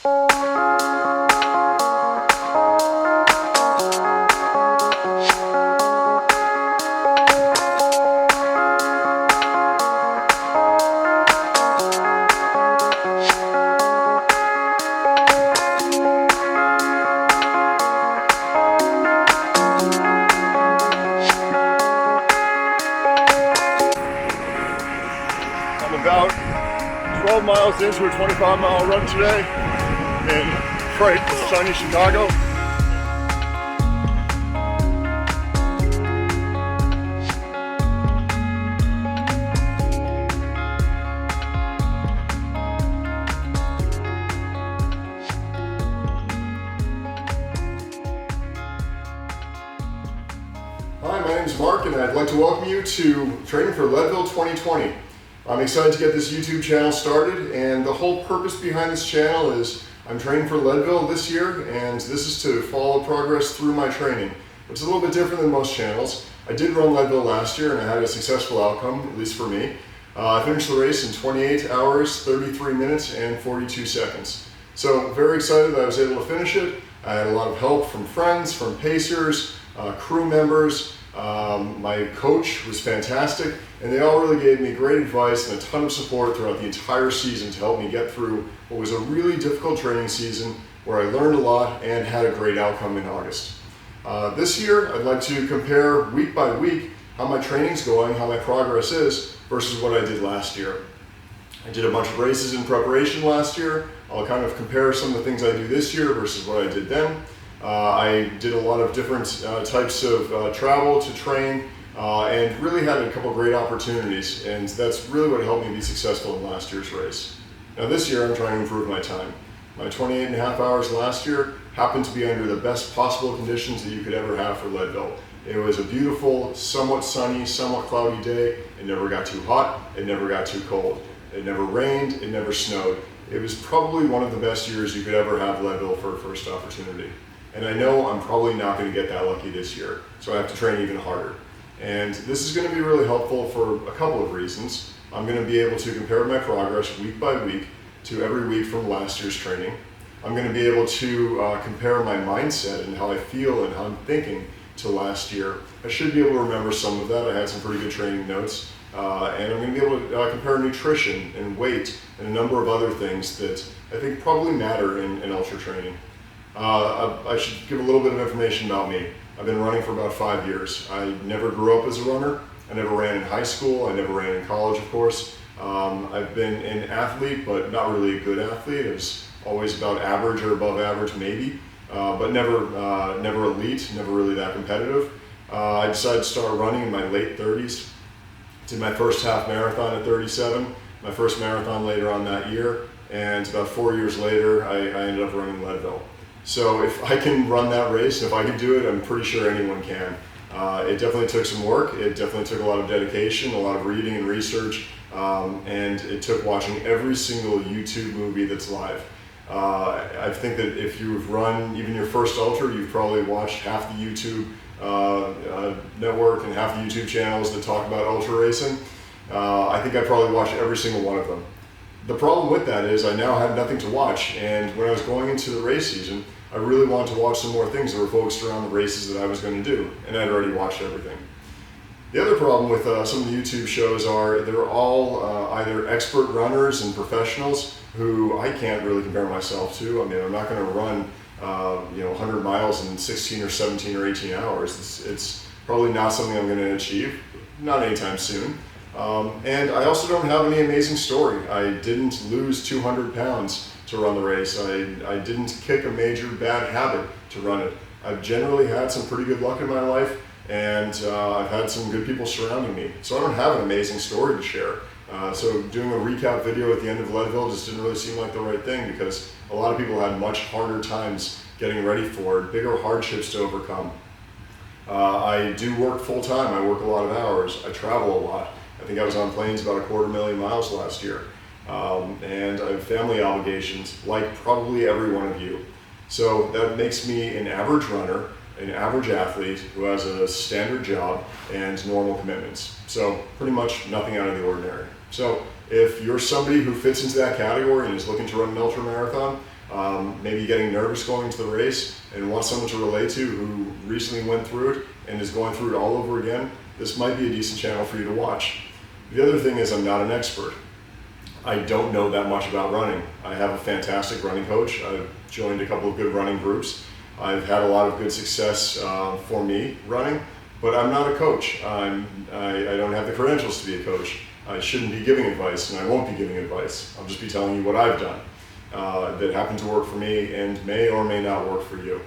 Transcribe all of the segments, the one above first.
About 12 miles into a 25-mile run today in bright, sunny Chicago. Hi, my name is Mark and I'd like to welcome you to Training for Leadville 2020. I'm excited to get this YouTube channel started, and the whole purpose behind this channel is I'm training for Leadville this year, and this is to follow progress through my training. It's a little bit different than most channels. I did run Leadville last year and I had a successful outcome, at least for me. I finished the race in 28 hours, 33 minutes, and 42 seconds. So very excited that I was able to finish it. I had a lot of help from friends, from pacers, crew members. My coach was fantastic, and they all really gave me great advice and a ton of support throughout the entire season to help me get through what was a really difficult training season where I learned a lot and had a great outcome in August. This year, I'd like to compare week by week how my training's going, how my progress is, versus what I did last year. I did a bunch of races in preparation last year. I'll kind of compare some of the things I do this year versus what I did then. I did a lot of different types of travel to train and really had a couple great opportunities, and that's really what helped me be successful in last year's race. Now this year I'm trying to improve my time. My 28 and a half hours last year happened to be under the best possible conditions that you could ever have for Leadville. It was a beautiful, somewhat sunny, somewhat cloudy day. It never got too hot, it never got too cold. It never rained, it never snowed. It was probably one of the best years you could ever have Leadville for a first opportunity. And I know I'm probably not going to get that lucky this year, so I have to train even harder. And this is going to be really helpful for a couple of reasons. I'm going to be able to compare my progress week by week to every week from last year's training. I'm going to be able to compare my mindset and how I feel and how I'm thinking to last year. I should be able to remember some of that. I had some pretty good training notes. And I'm going to be able to compare nutrition and weight and a number of other things that I think probably matter in ultra training. I should give a little bit of information about me. I've been running for about 5 years. I never grew up as a runner. I never ran in high school. I never ran in college, of course. I've been an athlete, but not really a good athlete. I was always about average or above average, maybe, but never elite, never really that competitive. I decided to start running in my late 30s. Did my first half marathon at 37, my first marathon later on that year, and about 4 years later, I ended up running Leadville. So if I can run that race, if I can do it, I'm pretty sure anyone can. It definitely took some work. It definitely took a lot of dedication, a lot of reading and research, and it took watching every single YouTube movie that's live. I think that if you've run even your first ultra, you've probably watched half the YouTube network and half the YouTube channels that talk about ultra racing. I think I probably watched every single one of them. The problem with that is I now had nothing to watch, and when I was going into the race season, I really wanted to watch some more things that were focused around the races that I was going to do, and I'd already watched everything. The other problem with some of the YouTube shows are they're all either expert runners and professionals who I can't really compare myself to. I mean, I'm not going to run 100 miles in 16 or 17 or 18 hours. It's probably not something I'm going to achieve, not anytime soon. And I also don't have any amazing story. I didn't lose 200 pounds to run the race. I didn't kick a major bad habit to run it. I've generally had some pretty good luck in my life, and I've had some good people surrounding me. So I don't have an amazing story to share. So doing a recap video at the end of Leadville just didn't really seem like the right thing, because a lot of people had much harder times getting ready for it, bigger hardships to overcome. I do work full time. I work a lot of hours. I travel a lot. I think I was on planes about 250,000 miles last year. And I have family obligations, like probably every one of you. So that makes me an average runner, an average athlete who has a standard job and normal commitments. So pretty much nothing out of the ordinary. So if you're somebody who fits into that category and is looking to run an ultra marathon, maybe getting nervous going into the race and want someone to relate to who recently went through it and is going through it all over again, this might be a decent channel for you to watch. The other thing is I'm not an expert. I don't know that much about running. I have a fantastic running coach. I've joined a couple of good running groups. I've had a lot of good success for me running, but I'm not a coach. I don't have the credentials to be a coach. I shouldn't be giving advice, and I won't be giving advice. I'll just be telling you what I've done that happened to work for me and may or may not work for you.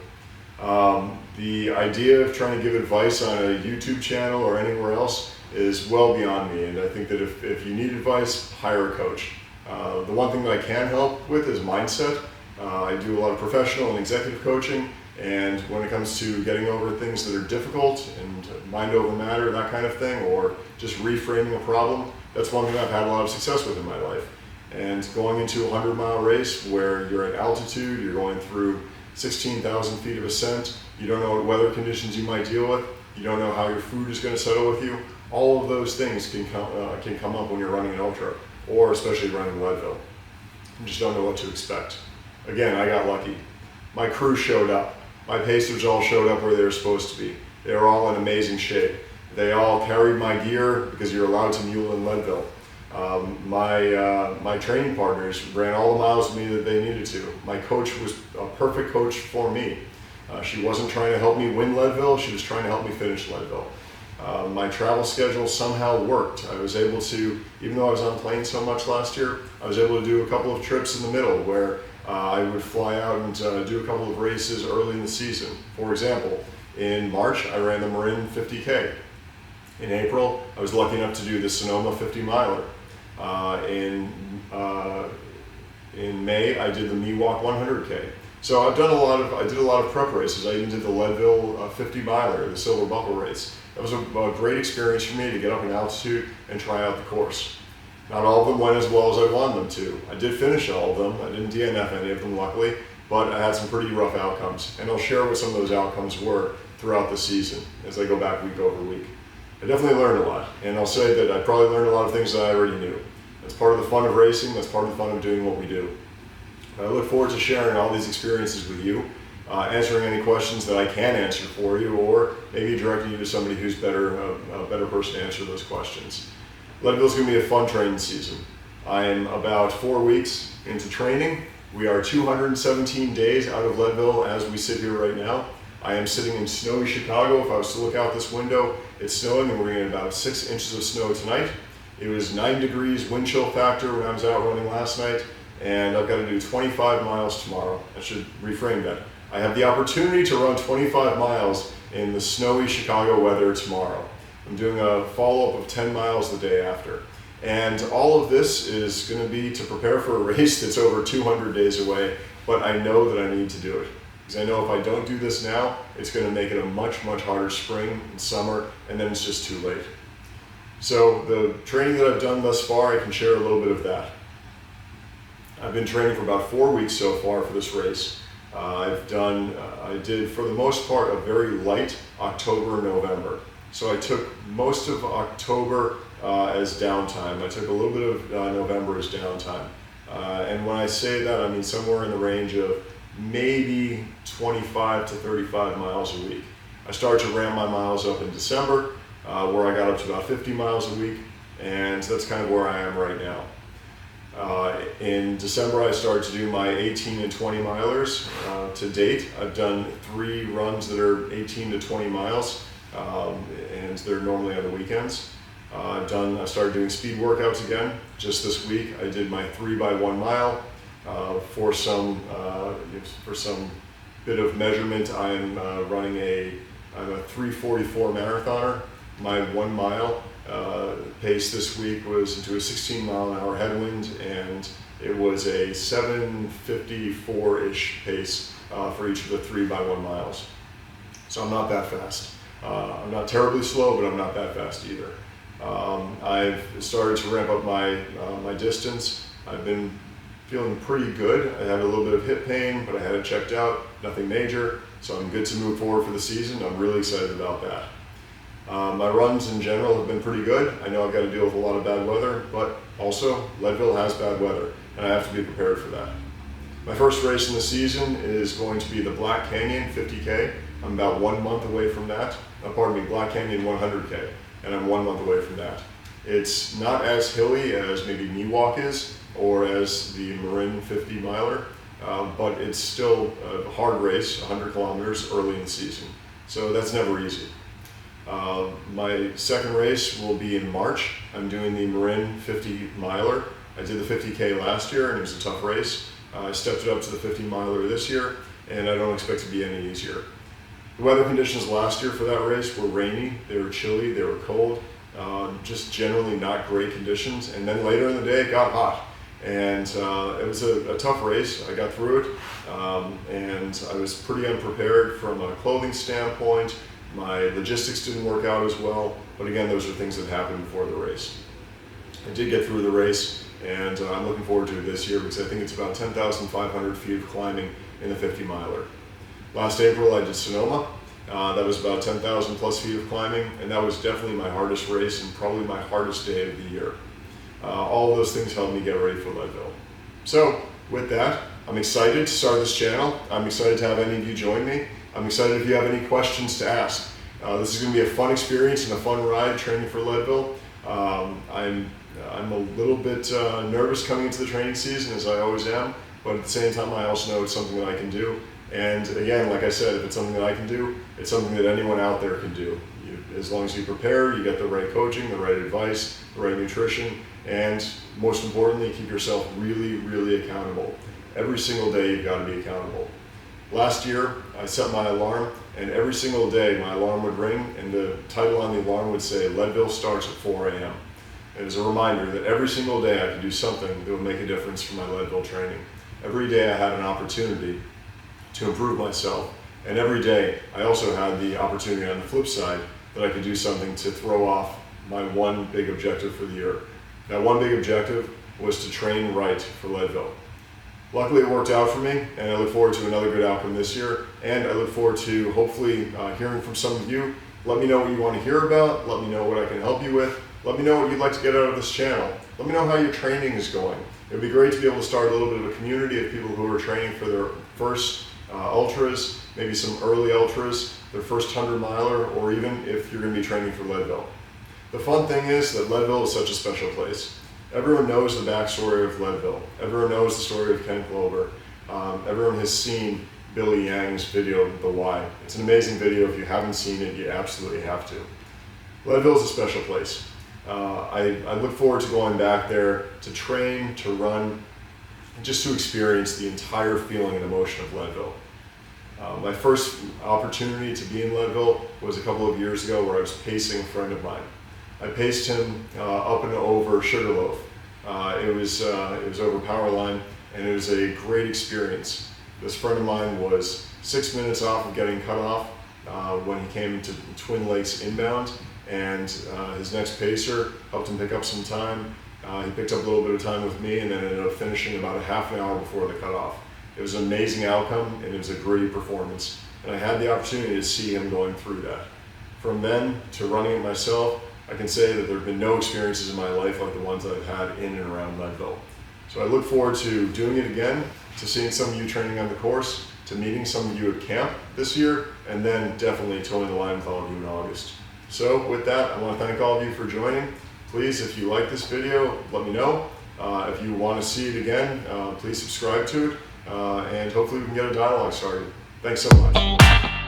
The idea of trying to give advice on a YouTube channel or anywhere else is well beyond me, and I think that if you need advice, hire a coach. The one thing that I can help with is mindset. I do a lot of professional and executive coaching, and when it comes to getting over things that are difficult and mind over matter, that kind of thing, or just reframing a problem, that's one thing I've had a lot of success with in my life. And going into a 100-mile race where you're at altitude, you're going through 16,000 feet of ascent, you don't know what weather conditions you might deal with, you don't know how your food is going to settle with you, all of those things can come up when you're running an ultra, or especially running Leadville. You just don't know what to expect. Again, I got lucky. My crew showed up. My pacers all showed up where they were supposed to be. They were all in amazing shape. They all carried my gear because you're allowed to mule in Leadville. My training partners ran all the miles with me that they needed to. My coach was a perfect coach for me. She wasn't trying to help me win Leadville, she was trying to help me finish Leadville. My travel schedule somehow worked. I was able to, even though I was on plane so much last year, I was able to do a couple of trips in the middle where I would fly out and do a couple of races early in the season. For example, in March, I ran the Marin 50K. In April, I was lucky enough to do the Sonoma 50 miler. In May, I did the Miwok 100K. So I did a lot of prep races. I even did the Leadville 50 miler, the Silver Buckle race. That was a great experience for me to get up in altitude and try out the course. Not all of them went as well as I wanted them to. I did finish all of them. I didn't DNF any of them, luckily, but I had some pretty rough outcomes. And I'll share what some of those outcomes were throughout the season as I go back week over week. I definitely learned a lot, and I'll say that I probably learned a lot of things that I already knew. That's part of the fun of racing, that's part of the fun of doing what we do. I look forward to sharing all these experiences with you, answering any questions that I can answer for you, or maybe directing you to somebody who's a better person to answer those questions. Leadville's going to be a fun training season. I am about 4 weeks into training. We are 217 days out of Leadville as we sit here right now. I am sitting in snowy Chicago. If I was to look out this window, it's snowing, and we're getting about 6 inches of snow tonight. It was 9 degrees wind chill factor when I was out running last night, and I've got to do 25 miles tomorrow. I should reframe that. I have the opportunity to run 25 miles in the snowy Chicago weather tomorrow. I'm doing a follow-up of 10 miles the day after. And all of this is going to be to prepare for a race that's over 200 days away, but I know that I need to do it. Because I know if I don't do this now, it's going to make it a much, much harder spring and summer, and then it's just too late. So the training that I've done thus far, I can share a little bit of that. I've been training for about 4 weeks so far for this race. I did for the most part a very light October and November. So I took most of October as downtime. I took a little bit of November as downtime. And when I say that, I mean somewhere in the range of maybe 25 to 35 miles a week. I started to ramp my miles up in December, where I got up to about 50 miles a week, and that's kind of where I am right now. In December, I started to do my 18 and 20 milers. To date, I've done 3 runs that are 18 to 20 miles, and they're normally on the weekends. I started doing speed workouts again. Just this week, I did my 3x1 mile. For some bit of measurement, I'm running I'm a 3:44 marathoner. My 1 mile pace this week was into a 16-mile-an-hour headwind, and it was a 7:54-ish pace for each of the 3x1 miles. So I'm not that fast. I'm not terribly slow, but I'm not that fast either. I've started to ramp up my distance. I've been feeling pretty good. I had a little bit of hip pain, but I had it checked out, nothing major, so I'm good to move forward for the season. I'm really excited about that. My runs in general have been pretty good. I know I've got to deal with a lot of bad weather, but also Leadville has bad weather, and I have to be prepared for that. My first race in the season is going to be the Black Canyon 50K. I'm about 1 month away from that. Black Canyon 100K, and I'm 1 month away from that. It's not as hilly as maybe Miwok is, or as the Marin 50 miler, but it's still a hard race, 100 kilometers early in the season. So that's never easy. My second race will be in March. I'm doing the Marin 50 miler. I did the 50K last year and it was a tough race. I stepped it up to the 50 miler this year, and I don't expect to be any easier. The weather conditions last year for that race were rainy, they were chilly, they were cold, just generally not great conditions. And then later in the day it got hot, and it was a tough race. I got through it, and I was pretty unprepared from a clothing standpoint. My logistics didn't work out as well, but again, those are things that happened before the race. I did get through the race, and I'm looking forward to it this year because I think it's about 10,500 feet of climbing in the 50 miler. Last April I did Sonoma. That was about 10,000 plus feet of climbing, and that was definitely my hardest race and probably my hardest day of the year. All of those things helped me get ready for Leadville. So with that, I'm excited to start this channel. I'm excited to have any of you join me. I'm excited if you have any questions to ask. This is going to be a fun experience and a fun ride training for Leadville. I'm a little bit nervous coming into the training season, as I always am, but at the same time I also know it's something that I can do. And again, like I said, if it's something that I can do, it's something that anyone out there can do. As long as you prepare, you get the right coaching, the right advice, the right nutrition, and most importantly, keep yourself really, really accountable. Every single day you've got to be accountable. Last year, I set my alarm, and every single day my alarm would ring, and the title on the alarm would say, Leadville starts at 4 a.m. It was a reminder that every single day I could do something that would make a difference for my Leadville training. Every day I had an opportunity to improve myself, and every day I also had the opportunity on the flip side that I could do something to throw off my one big objective for the year. That one big objective was to train right for Leadville. Luckily it worked out for me, and I look forward to another good outcome this year, and I look forward to hopefully hearing from some of you. Let me know what you want to hear about, let me know what I can help you with, let me know what you'd like to get out of this channel, let me know how your training is going. It would be great to be able to start a little bit of a community of people who are training for their first ultras, maybe some early ultras, their first 100 miler, or even if you're going to be training for Leadville. The fun thing is that Leadville is such a special place. Everyone knows the backstory of Leadville. Everyone knows the story of Ken Glover. Everyone has seen Billy Yang's video, The Why. It's an amazing video. If you haven't seen it, you absolutely have to. Leadville is a special place. I look forward to going back there to train, to run, just to experience the entire feeling and emotion of Leadville. My first opportunity to be in Leadville was a couple of years ago, where I was pacing a friend of mine. I paced him up and over Sugarloaf. It was over Powerline, and it was a great experience. This friend of mine was 6 minutes off of getting cut off when he came to Twin Lakes inbound, and his next pacer helped him pick up some time. He picked up a little bit of time with me, and then ended up finishing about a half an hour before the cutoff. It was an amazing outcome, and it was a gritty performance. And I had the opportunity to see him going through that. From then to running it myself, I can say that there have been no experiences in my life like the ones that I've had in and around Leadville. So I look forward to doing it again, to seeing some of you training on the course, to meeting some of you at camp this year, and then definitely towing the line with all of you in August. So with that, I want to thank all of you for joining. Please, if you like this video, let me know. If you want to see it again, please subscribe to it, and hopefully we can get a dialogue started. Thanks so much.